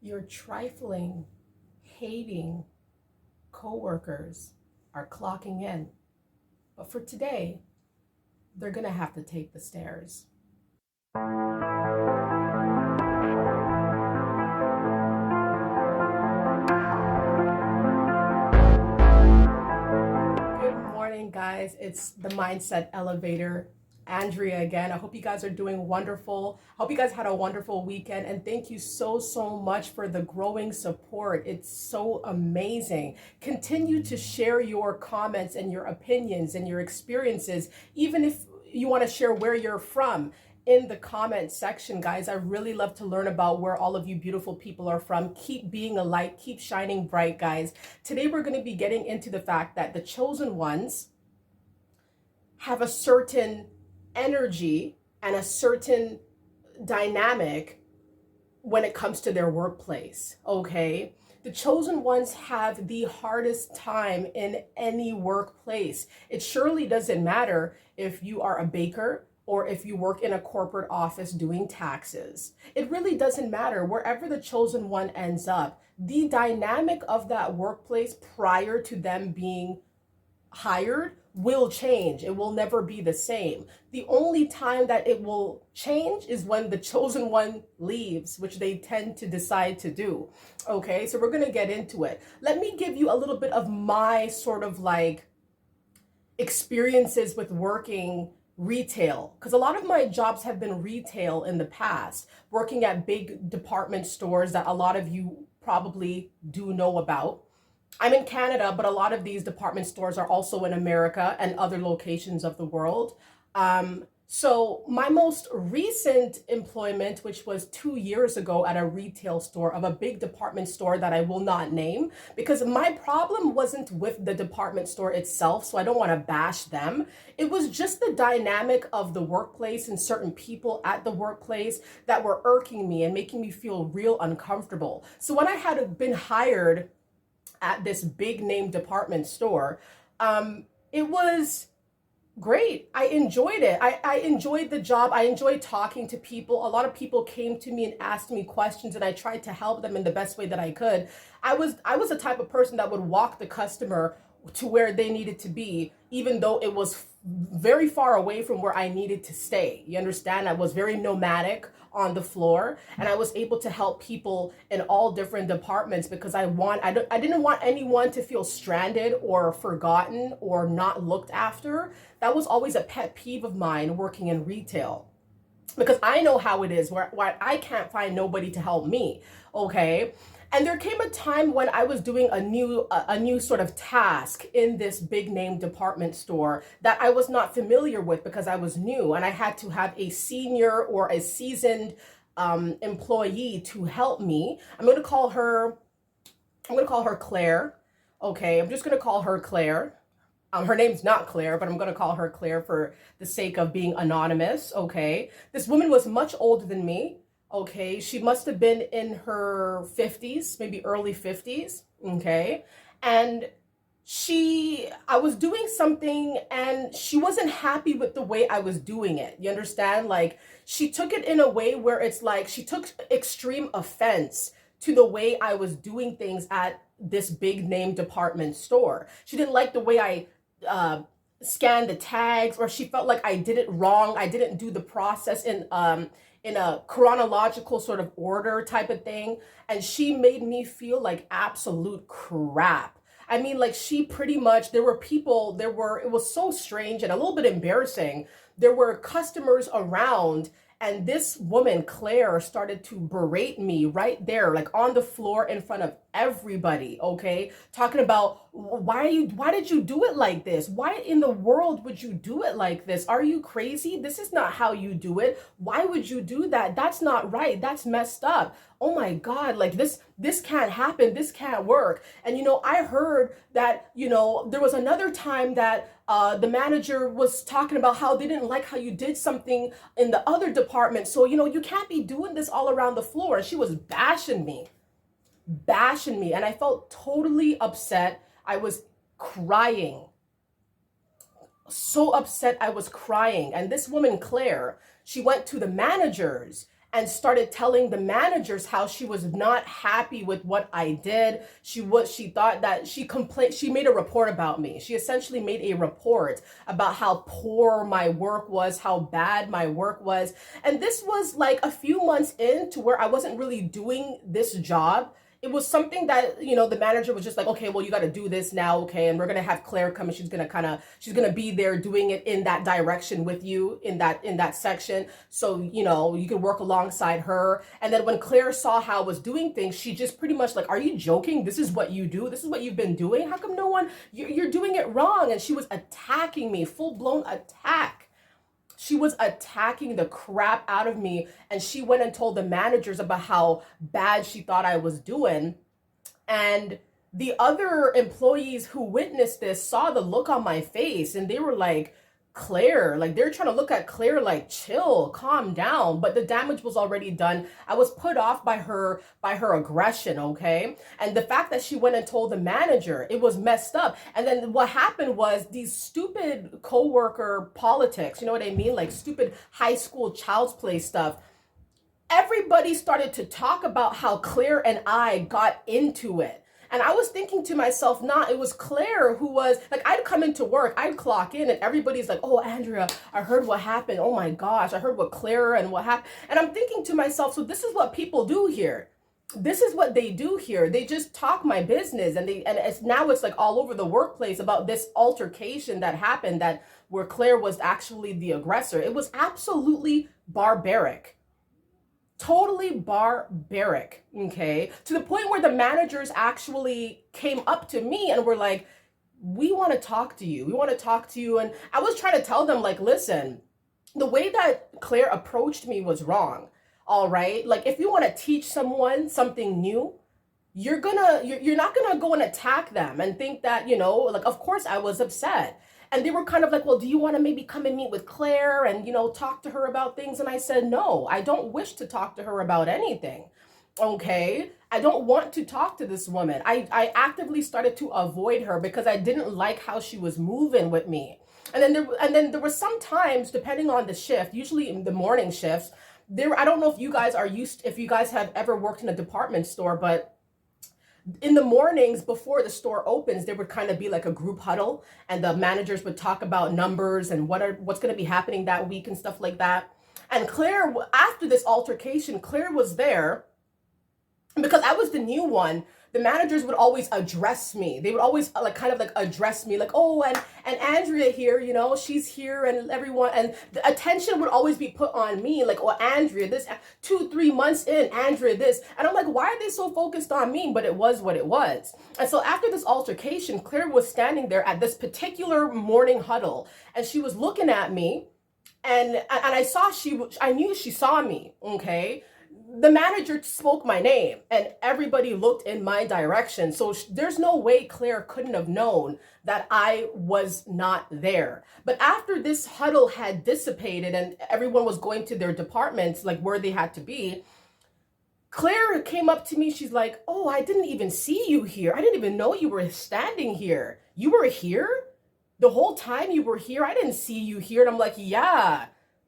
Your trifling, hating coworkers are clocking in. But for today, they're going to have to take the stairs. Good morning, guys. It's the Mindset Elevator. Andrea again. I hope you guys are doing wonderful. I hope you guys had a wonderful weekend, and thank you so much for the growing support. It's so amazing. Continue to share your comments and your opinions and your experiences, even if you want to share where you're from in the comment section, guys. I really love to learn about where all of you beautiful people are from. Keep being a light, keep shining bright, guys. Today we're going to be getting into the fact that the chosen ones have a certain energy and a certain dynamic when it comes to their workplace, okay? The chosen ones have the hardest time in any workplace. It surely doesn't matter if you are a baker or if you work in a corporate office doing taxes. It really doesn't matter. Wherever the chosen one ends up, the dynamic of that workplace prior to them being hired will change. It will never be the same. The only time that it will change is when the chosen one leaves, which they tend to decide to do. Okay, so we're going to get into it. Let me give you a little bit of my sort of like experiences with working retail, because a lot of my jobs have been retail in the past, working at big department stores that a lot of you probably do know about. I'm in Canada, but a lot of these department stores are also in America and other locations of the world. So my most recent employment, which was 2 years ago at a retail store of a big department store that I will not name, because my problem wasn't with the department store itself, so I don't want to bash them. It was just the dynamic of the workplace and certain people at the workplace that were irking me and making me feel real uncomfortable. So when I had been hired at this big name department store, it was great. I enjoyed it. I enjoyed the job. I enjoyed talking to people. A lot of people came to me and asked me questions, and I tried to help them in the best way that I could. I was the type of person that would walk the customer to where they needed to be, even though it was very far away from where I needed to stay. You understand? I was very nomadic on the floor, and I was able to help people in all different departments because I didn't want anyone to feel stranded or forgotten or not looked after. That was always a pet peeve of mine working in retail, because I know how it is where I can't find nobody to help me. Okay. And there came a time when I was doing a new sort of task in this big name department store that I was not familiar with because I was new, and I had to have a senior or a seasoned employee to help me. I'm going to call her Claire. Okay, I'm just going to call her Claire. Her name's not Claire, but I'm going to call her Claire for the sake of being anonymous. Okay. This woman was much older than me. Okay. She must have been in her 50s, maybe early 50s. Okay. And I was doing something and she wasn't happy with the way I was doing it. You understand? Like, she took it in a way where it's like she took extreme offense to the way I was doing things at this big name department store. She didn't like the way I scan the tags, or she felt like I did it wrong. I didn't do the process in a chronological sort of order type of thing, and she made me feel like absolute crap. I mean, like, she pretty much, it was so strange and a little bit embarrassing. There were customers around, and this woman, Claire, started to berate me right there, like on the floor in front of everybody, okay? Talking about why did you do it like this? Why in the world would you do it like this? Are you crazy? This is not how you do it. Why would you do that? That's not right. That's messed up. Oh my God, like this can't happen. This can't work. And I heard that, there was another time that the manager was talking about how they didn't like how you did something in the other department. So, you can't be doing this all around the floor. And she was bashing me. And I felt totally upset. I was crying. So upset, I was crying. And this woman, Claire, she went to the managers and started telling the managers how she was not happy with what I did. She thought that she made a report about me. She essentially made a report about how poor my work was, how bad my work was. And this was like a few months into where I wasn't really doing this job. It was something that, the manager was just like, okay, well, you got to do this now. Okay. And we're going to have Claire come and she's going to be there doing it in that direction with you in that section. So, you can work alongside her. And then when Claire saw how I was doing things, she just pretty much like, are you joking? This is what you do. This is what you've been doing. How come you're doing it wrong? And she was attacking me, full blown attack. She was attacking the crap out of me, and she went and told the managers about how bad she thought I was doing. And the other employees who witnessed this saw the look on my face, and they were like, Claire, like they're trying to look at Claire like, chill, calm down. But the damage was already done. I was put off by her aggression, okay? And the fact that she went and told the manager, it was messed up. And then what happened was these stupid coworker politics, you know what I mean? Like stupid high school child's play stuff. Everybody started to talk about how Claire and I got into it. And I was thinking to myself, it was Claire who was like, I'd come into work, I'd clock in, and everybody's like, oh, Andrea, I heard what happened. Oh my gosh, I heard what Claire and what happened. And I'm thinking to myself, so this is what people do here. This is what they do here. They just talk my business, and it's like all over the workplace about this altercation that happened where Claire was actually the aggressor. It was absolutely barbaric. Totally barbaric, okay? To the point where the managers actually came up to me and were like, we want to talk to you. We want to talk to you. And I was trying to tell them, like, listen, the way that Claire approached me was wrong, all right? Like, if you want to teach someone something new, you're not gonna go and attack them and think that, like, of course I was upset. And they were kind of like, well, do you want to maybe come and meet with Claire and, talk to her about things? And I said, no, I don't wish to talk to her about anything. Okay. I don't want to talk to this woman. I actively started to avoid her because I didn't like how she was moving with me. And then there were some times, depending on the shift, usually in the morning shifts, I don't know if you guys have ever worked in a department store, but in the mornings before the store opens, there would kind of be like a group huddle, and the managers would talk about numbers and what's going to be happening that week and stuff like that. And Claire, after this altercation, Claire was there, and because I was the new one, the managers would always address me. They would always address me like, oh, and Andrea here, she's here, and everyone, and the attention would always be put on me, like, oh, Andrea, this 2-3 months in, Andrea, this. And I'm like, why are they so focused on me? But it was what it was. And so after this altercation, Claire was standing there at this particular morning huddle, and she was looking at me, and I knew she saw me, okay? The manager spoke my name and everybody looked in my direction. So there's no way Claire couldn't have known that I was not there. But after this huddle had dissipated and everyone was going to their departments, like where they had to be, Claire came up to me. She's like, oh, I didn't even see you here. I didn't even know you were standing here. You were here? The whole time you were here? I didn't see you here. And I'm like, yeah.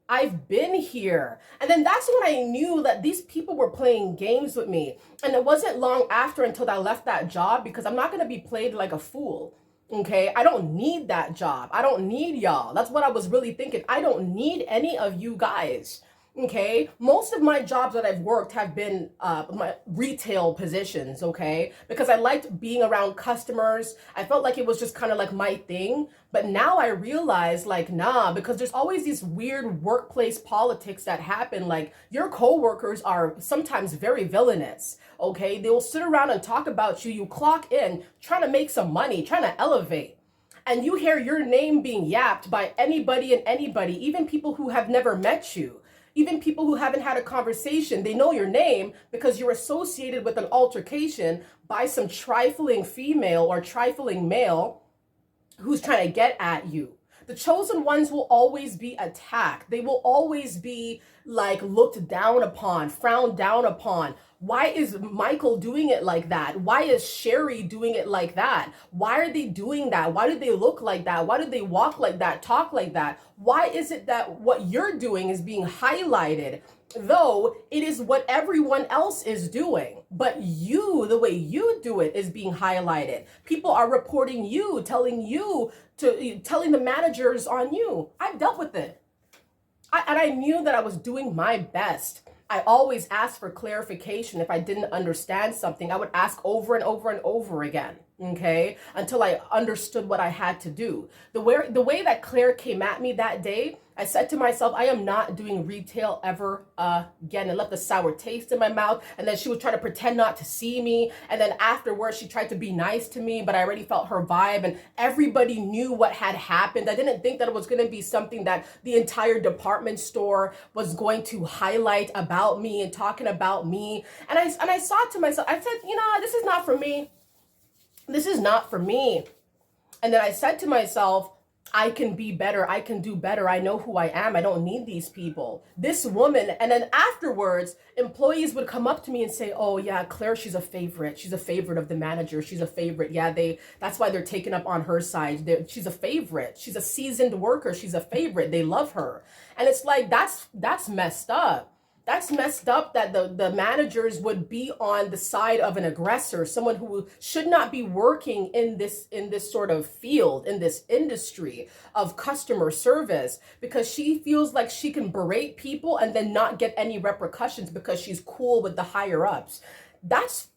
I've been here. And then that's when I knew that these people were playing games with me. And it wasn't long after until I left that job, because I'm not going to be played like a fool. Okay. I don't need that job. I don't need y'all. That's what I was really thinking. I don't need any of you guys. Okay. Most of my jobs that I've worked have been my retail positions. Okay. Because I liked being around customers. I felt like it was just kind of like my thing. But now I realize, like, nah, because there's always these weird workplace politics that happen. Like, your coworkers are sometimes very villainous. Okay. They will sit around and talk about you. You clock in trying to make some money, trying to elevate. And you hear your name being yapped by anybody and anybody, even people who have never met you. Even people who haven't had a conversation, they know your name because you're associated with an altercation by some trifling female or trifling male who's trying to get at you. The chosen ones will always be attacked. They will always be like looked down upon, frowned down upon. Why is Michael doing it like that? Why is Sherry doing it like that? Why are they doing that? Why do they look like that? Why do they walk like that, talk like that? Why is it that what you're doing is being highlighted though it is what everyone else is doing. But you, the way you do it is being highlighted. People are reporting you, telling the managers on you. I've dealt with it. And I knew that I was doing my best. I always asked for clarification. If I didn't understand something, I would ask over and over and over again, okay, until I understood what I had to do. The way that Claire came at me that day, I said to myself, I am not doing retail ever again. It left a sour taste in my mouth. And then she would try to pretend not to see me. And then afterwards, she tried to be nice to me, but I already felt her vibe. And everybody knew what had happened. I didn't think that it was going to be something that the entire department store was going to highlight about me and talking about me. And I saw to myself, I said, this is not for me. This is not for me. And then I said to myself, I can be better. I can do better. I know who I am. I don't need these people. This woman. And then afterwards, employees would come up to me and say, oh yeah, Claire, she's a favorite. She's a favorite of the manager. She's a favorite. Yeah, that's why they're taken up on her side. She's a favorite. She's a seasoned worker. She's a favorite. They love her. And it's like, that's messed up. That's messed up that the managers would be on the side of an aggressor, someone who should not be working in this sort of field, in this industry of customer service, because she feels like she can berate people and then not get any repercussions because she's cool with the higher ups. That's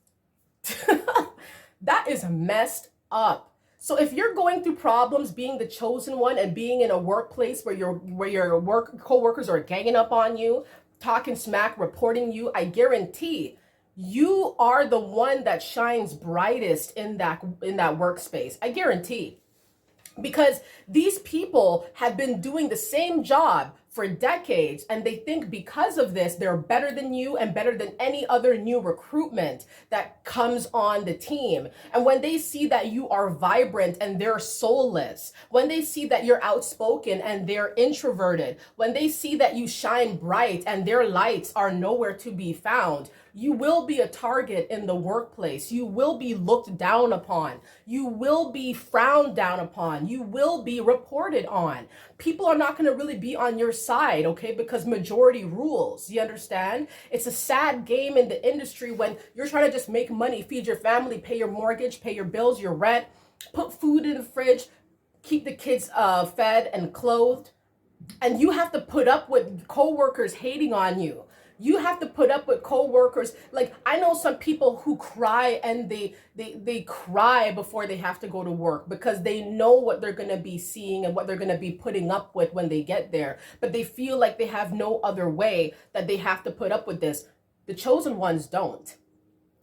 that is messed up. So if you're going through problems being the chosen one and being in a workplace where your coworkers are ganging up on you, talking smack, reporting you, I guarantee you are the one that shines brightest in that workspace. I guarantee. Because these people have been doing the same job for decades, and they think because of this, they're better than you and better than any other new recruitment that comes on the team. And when they see that you are vibrant and they're soulless, when they see that you're outspoken and they're introverted, when they see that you shine bright and their lights are nowhere to be found, you will be a target in the workplace. You will be looked down upon. You will be frowned down upon. You will be reported on. People are not going to really be on your side, okay? Because majority rules. You understand? It's a sad game in the industry when you're trying to just make money, feed your family, pay your mortgage, pay your bills, your rent, put food in the fridge, keep the kids fed and clothed. And you have to put up with coworkers hating on you. You have to put up with coworkers. Like, I know some people who cry and they cry before they have to go to work because they know what they're going to be seeing and what they're going to be putting up with when they get there. But they feel like they have no other way, that they have to put up with this. The chosen ones don't.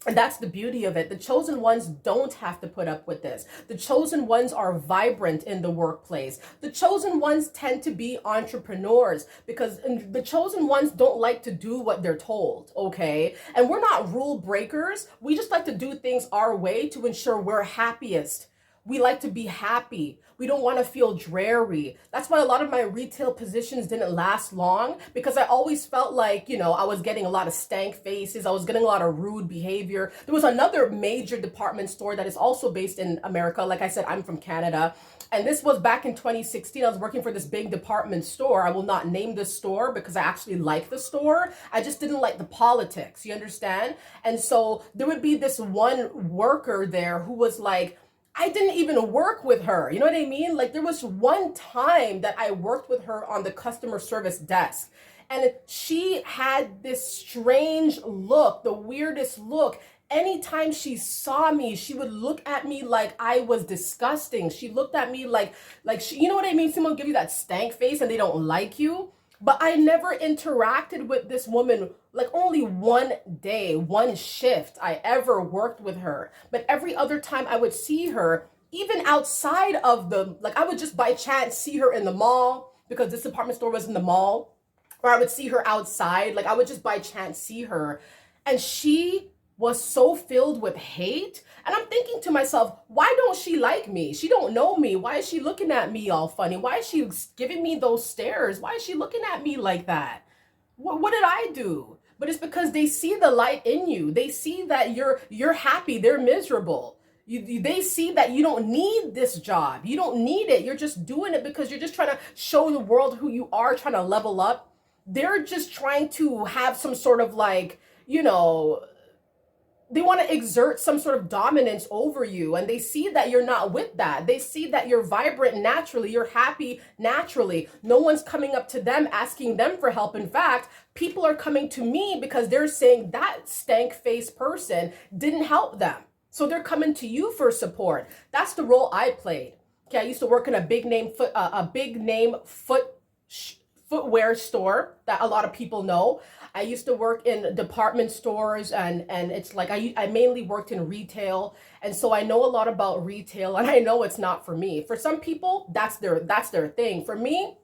And that's the beauty of it. The chosen ones don't have to put up with this. The chosen ones are vibrant in the workplace. The chosen ones tend to be entrepreneurs because the chosen ones don't like to do what they're told, okay? And we're not rule breakers. We just like to do things our way to ensure we're happiest. We like to be happy. We don't want to feel dreary. That's why a lot of my retail positions didn't last long, because I always felt like, I was getting a lot of stank faces. I was getting a lot of rude behavior. There was another major department store that is also based in America. Like I said, I'm from Canada. And this was back in 2016. I was working for this big department store. I will not name the store because I actually like the store. I just didn't like the politics. You understand? And so there would be this one worker there who was like, I didn't even work with her. You know what I mean? Like, there was one time that I worked with her on the customer service desk, and she had this strange look, the weirdest look. Anytime she saw me, she would look at me like I was disgusting. She looked at me like she, you know what I mean? Someone give you that stank face and they don't like you. But I never interacted with this woman, like only one day, one shift I ever worked with her. But every other time I would see her, even outside of I would just by chance see her in the mall because this department store was in the mall, or I would see her outside. Like, I would just by chance see her. And she was so filled with hate. And I'm thinking to myself, why don't she like me? She don't know me. Why is she looking at me all funny? Why is she giving me those stares? Why is she looking at me like that? What did I do? But it's because they see the light in you. They see that you're happy. They're miserable. They see that you don't need this job. You don't need it. You're just doing it because you're just trying to show the world who you are, trying to level up. They're just trying to have some sort of like, you know, they want to exert some sort of dominance over you, and they see that you're not with that. They see that you're vibrant naturally, you're happy naturally. No one's coming up to them asking them for help. In fact, people are coming to me because they're saying that stank face person didn't help them, so they're coming to you for support. That's the role I played. Okay, I used to work in a big name footwear store that a lot of people know. I used to work in department stores, and it's like I mainly worked in retail, and so I know a lot about retail, and I know it's not for me. For some people, that's their thing. For me,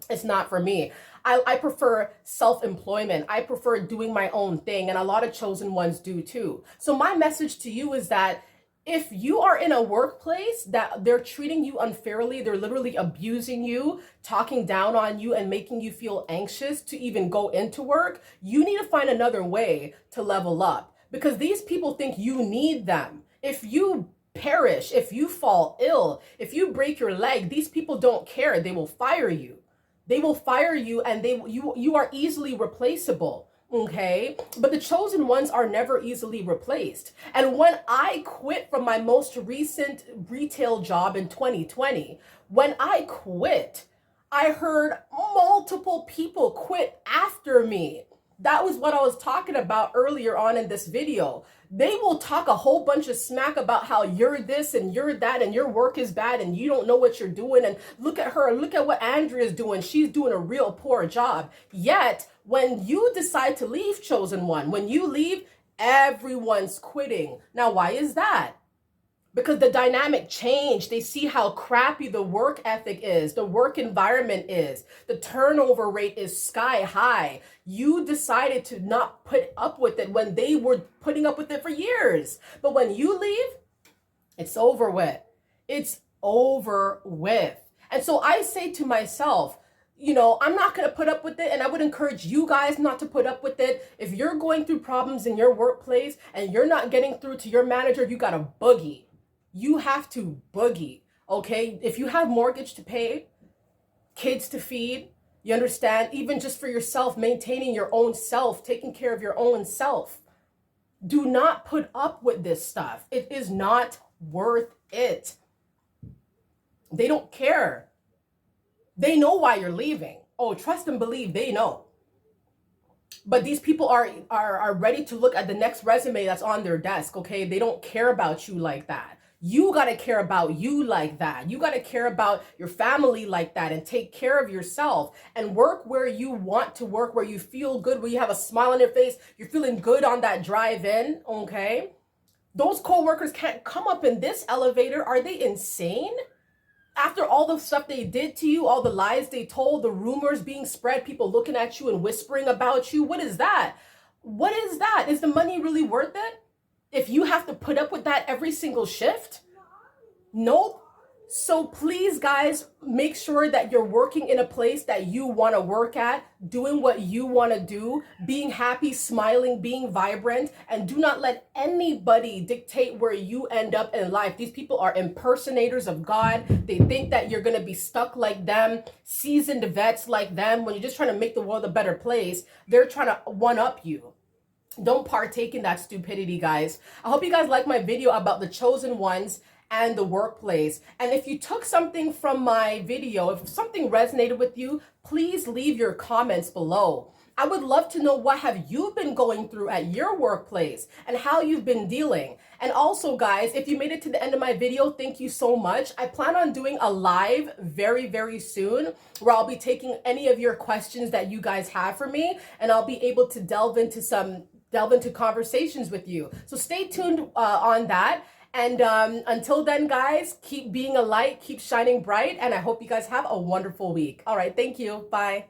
it's not for me. I prefer self-employment. I prefer doing my own thing, and a lot of chosen ones do too. So my message to you is that if you are in a workplace that they're treating you unfairly, they're literally abusing you, talking down on you, and making you feel anxious to even go into work, you need to find another way to level up, because these people think you need them. If you perish, if you fall ill, if you break your leg, these people don't care. They will fire you. They will fire you, and you are easily replaceable. Okay, but the chosen ones are never easily replaced. And when I quit from my most recent retail job in 2020, when I quit, I heard multiple people quit after me. That was what I was talking about earlier on in this video. They will talk a whole bunch of smack about how you're this and you're that and your work is bad and you don't know what you're doing. And look at her, look at what Andrea's doing. She's doing a real poor job. Yet, when you decide to leave, chosen one, when you leave, everyone's quitting. Now, why is that? Because the dynamic changed. They see how crappy the work ethic is, the work environment is, the turnover rate is sky high. You decided to not put up with it when they were putting up with it for years. But when you leave, it's over with. It's over with. And so I say to myself, you know, I'm not going to put up with it, and I would encourage you guys not to put up with it. If you're going through problems in your workplace and you're not getting through to your manager, you got to boogie. You have to boogie, okay? If you have mortgage to pay, kids to feed, you understand? Even just for yourself, maintaining your own self, taking care of your own self. Do not put up with this stuff. It is not worth it. They don't care. They know why you're leaving. Oh, trust and believe, they know. But these people are ready to look at the next resume that's on their desk, okay? They don't care about you like that. You got to care about you like that. You got to care about your family like that, and take care of yourself and work where you want to work, where you feel good, where you have a smile on your face, you're feeling good on that drive in, okay? Those co-workers can't come up in this elevator. Are they insane? After all the stuff they did to you, all the lies they told, the rumors being spread, people looking at you and whispering about you, what is that? What is that? Is the money really worth it? If you have to put up with that every single shift? Nope. So please, guys, make sure that you're working in a place that you want to work at, doing what you want to do, being happy, smiling, being vibrant, and do not let anybody dictate where you end up in life. These people are impersonators of God. They think that you're going to be stuck like them, seasoned vets like them. When you're just trying to make the world a better place, they're trying to one-up you. Don't partake in that stupidity, guys. I hope you guys like my video about the chosen ones and the workplace. And if you took something from my video, if something resonated with you, please leave your comments below. I would love to know, what have you been going through at your workplace and how you've been dealing. And also, guys, if you made it to the end of my video, thank you so much. I plan on doing a live very, very soon where I'll be taking any of your questions that you guys have for me, and I'll be able to delve into conversations with you. So stay tuned on that. And until then, guys, keep being a light, keep shining bright, and I hope you guys have a wonderful week. All right, thank you. Bye.